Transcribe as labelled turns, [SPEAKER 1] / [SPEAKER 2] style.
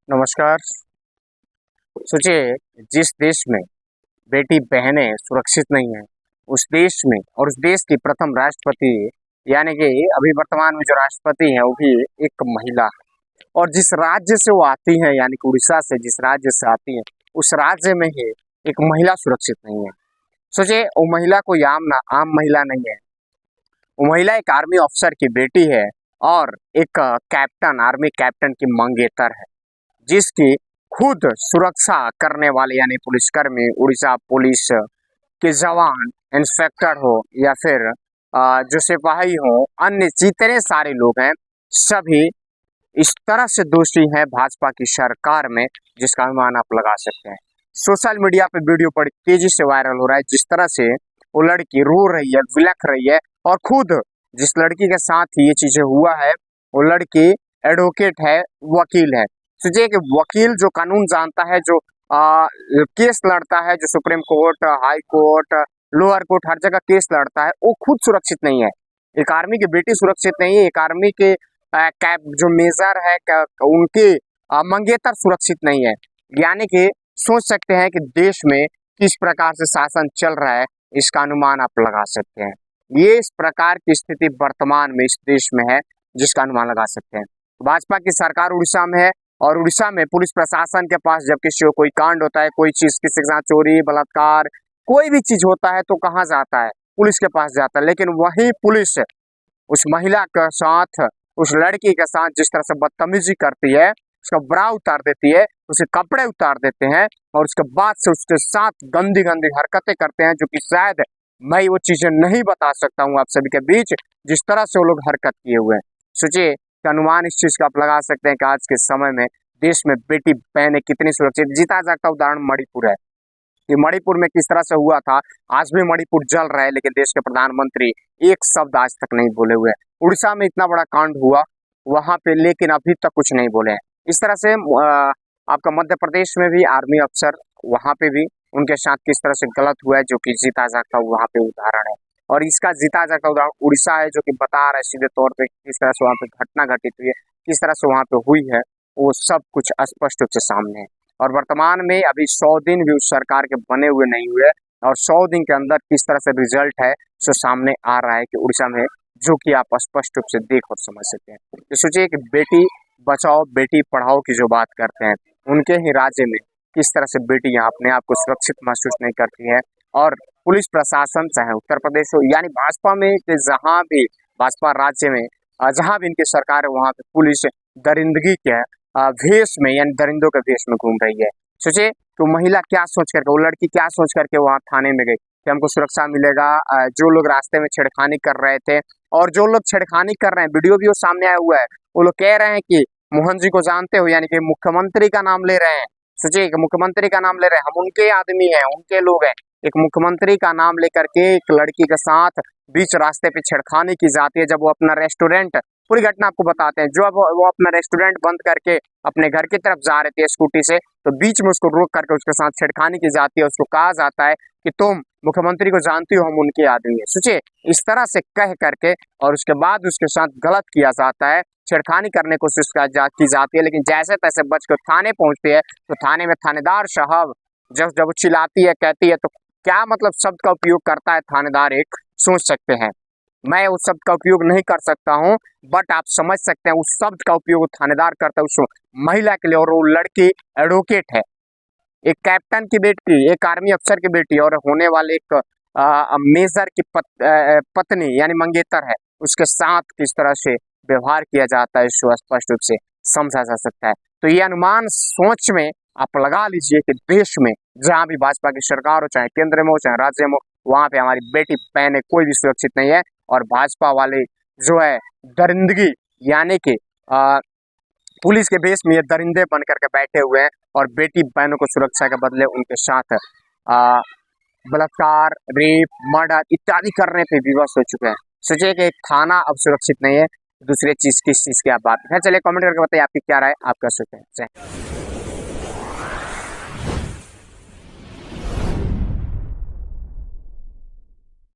[SPEAKER 1] नमस्कार। सोचिए, जिस देश में बेटी बहनें सुरक्षित नहीं है, उस देश में और उस देश की प्रथम राष्ट्रपति यानी कि अभी वर्तमान में जो राष्ट्रपति हैं वो भी एक महिला है। और जिस राज्य से वो आती हैं यानी कि उड़ीसा से जिस राज्य से आती हैं, उस राज्य में ही एक महिला सुरक्षित नहीं है। सोचिए, वो महिला कोई आम महिला नहीं है। वो महिला एक आर्मी ऑफिसर की बेटी है और एक कैप्टन आर्मी कैप्टन की मंगेतर है, जिसकी खुद सुरक्षा करने वाले यानी पुलिसकर्मी, उड़ीसा पुलिस के जवान, इंस्पेक्टर हो या फिर जो सिपाही हो, अन्य जितने सारे लोग हैं, सभी इस तरह से दोषी हैं भाजपा की सरकार में, जिसका अनुमान आप लगा सकते हैं। सोशल मीडिया पे वीडियो बड़ी तेजी से वायरल हो रहा है, जिस तरह से वो लड़की रो रही है, विलख रही है और खुद जिस लड़की के साथ ये चीजें हुआ है वो लड़की एडवोकेट है, वकील है। सोचिए कि वकील जो कानून जानता है, जो केस लड़ता है, जो supreme court, high court, lower court, हर जगह केस लड़ता है, वो खुद सुरक्षित नहीं है। एक आर्मी की बेटी सुरक्षित नहीं है, एक आर्मी के कैप जो मेजर है उनके मंगेतर सुरक्षित नहीं है। यानी कि सोच सकते हैं कि देश में किस प्रकार से शासन चल रहा है, इसका अनुमान आप लगा सकते हैं। ये इस प्रकार की स्थिति वर्तमान में इस देश में है, जिसका अनुमान लगा सकते हैं। भाजपा की सरकार उड़ीसा में है और उड़ीसा में पुलिस प्रशासन के पास जब किसी को कोई कांड होता है, कोई चीज किसी के साथ चोरी, बलात्कार, कोई भी चीज होता है तो कहाँ जाता है? पुलिस के पास जाता है। लेकिन वही पुलिस उस महिला के साथ, उस लड़की के साथ जिस तरह से बदतमीजी करती है, उसका ब्रा उतार देती है, उसके कपड़े उतार देते हैं और उसके बाद से उसके साथ गंदी गंदी हरकतें करते हैं, जो कि शायद मैं वो चीजें नहीं बता सकता हूँ आप सभी के बीच, जिस तरह से वो लोग हरकत किए हुए हैं। सोचिए कि अनुमान इस चीज का आप लगा सकते हैं कि आज के समय में देश में बेटी बहनें कितनी सुरक्षित। जीता जागता उदाहरण मणिपुर है कि मणिपुर में किस तरह से हुआ था। आज भी मणिपुर जल रहा है, लेकिन देश के प्रधानमंत्री एक शब्द आज तक नहीं बोले हुए। उड़ीसा में इतना बड़ा कांड हुआ वहां पे, लेकिन अभी तक कुछ नहीं बोले हैं। इस तरह से आपका मध्य प्रदेश में भी आर्मी अफसर, वहां पे भी उनके साथ किस तरह से गलत हुआ है, जो कि जीता जागता वहां पे उदाहरण है। और इसका जीता जागता उदाहरण उड़ीसा है, जो कि बता रहा है सीधे तौर पे किस तरह से वहां पे घटना घटित हुई है, किस तरह से वहां पे हुई है, वो सब कुछ स्पष्ट रूप से सामने है। और वर्तमान में अभी 100 दिन भी उस सरकार के बने हुए नहीं हुए और 100 दिन के अंदर किस तरह से रिजल्ट है जो सामने आ रहा है कि उड़ीसा में, जो कि आप स्पष्ट रूप से देख और समझ सकते हैं। तो सोचिए कि बेटी बचाओ बेटी पढ़ाओ की जो बात करते हैं, उनके ही राज्य में किस तरह से बेटियां अपने आप को सुरक्षित महसूस नहीं करती है। और पुलिस प्रशासन, चाहे उत्तर प्रदेश हो यानी भाजपा में, जहां भी भाजपा राज्य में जहां भी इनकी सरकार है, वहां पे पुलिस दरिंदगी के भेष में यानी दरिंदों के भेष में घूम रही है। सोचिए तो महिला क्या सोच करके, वो लड़की क्या सोच करके वहां थाने में गई कि हमको सुरक्षा मिलेगा। जो लोग रास्ते में छेड़खानी कर रहे थे और जो लोग छेड़खानी कर रहे हैं, वीडियो भी वो सामने आया हुआ है, वो लोग कह रहे हैं कि मोहन जी को जानते हो, यानी कि मुख्यमंत्री का नाम ले रहे हैं। सोचिए कि मुख्यमंत्री का नाम ले रहे हैं, हम उनके आदमी हैं, उनके लोग हैं। एक मुख्यमंत्री का नाम लेकर के एक लड़की के साथ बीच रास्ते पे छेड़खानी की जाती है, जब वो अपना रेस्टोरेंट, पूरी घटना आपको बताते हैं, जो अब वो अपना रेस्टोरेंट बंद करके अपने घर की तरफ जा रहे थे स्कूटी से, तो बीच में उसको रोक करके उसके साथ छेड़खानी की जाती है। उसको कहा जाता है कि तुम मुख्यमंत्री को जानती हो, हम उनके आदमी हैं। सोचिए इस तरह से कह करके और उसके बाद उसके साथ गलत किया जाता है, छेड़खानी करने की कोशिश की जाती है। लेकिन जैसे तैसे बच कर थाने पहुंचती है, तो थाने में थानेदार साहब जब जब चिल्लाती है, कहती है, तो क्या मतलब शब्द का उपयोग करता है थानेदार, एक सोच सकते हैं। मैं उस शब्द का उपयोग नहीं कर सकता हूं, बट आप समझ सकते हैं उस शब्द का उपयोग थानेदार करता है उस महिला के लिए। और वो लड़की एडवोकेट है, एक कैप्टन की बेटी, एक आर्मी अफसर की बेटी और होने वाले एक मेजर की पत्नी यानी मंगेतर है, उसके साथ किस तरह से व्यवहार किया जाता है, इसको स्पष्ट रूप से समझा जा सकता है। तो ये अनुमान सोच में आप लगा लीजिए कि देश में जहां भी भाजपा की सरकार हो, चाहे केंद्र में हो चाहे राज्य में हो, वहां पे हमारी बेटी बहनें कोई भी सुरक्षित नहीं है। और भाजपा वाले जो है दरिंदगी यानी कि पुलिस के भेष में ये दरिंदे बन करके बैठे हुए हैं और बेटी बहनों को सुरक्षा के बदले उनके साथ बलात्कार, रेप, मर्डर इत्यादि करने पे विवश हो चुके हैं। सोचिए कि थाना अब सुरक्षित नहीं है, दूसरी चीज किस चीज की आप बात है। चलिए कमेंट करके बताइए आपकी क्या राय, आपका सोच है।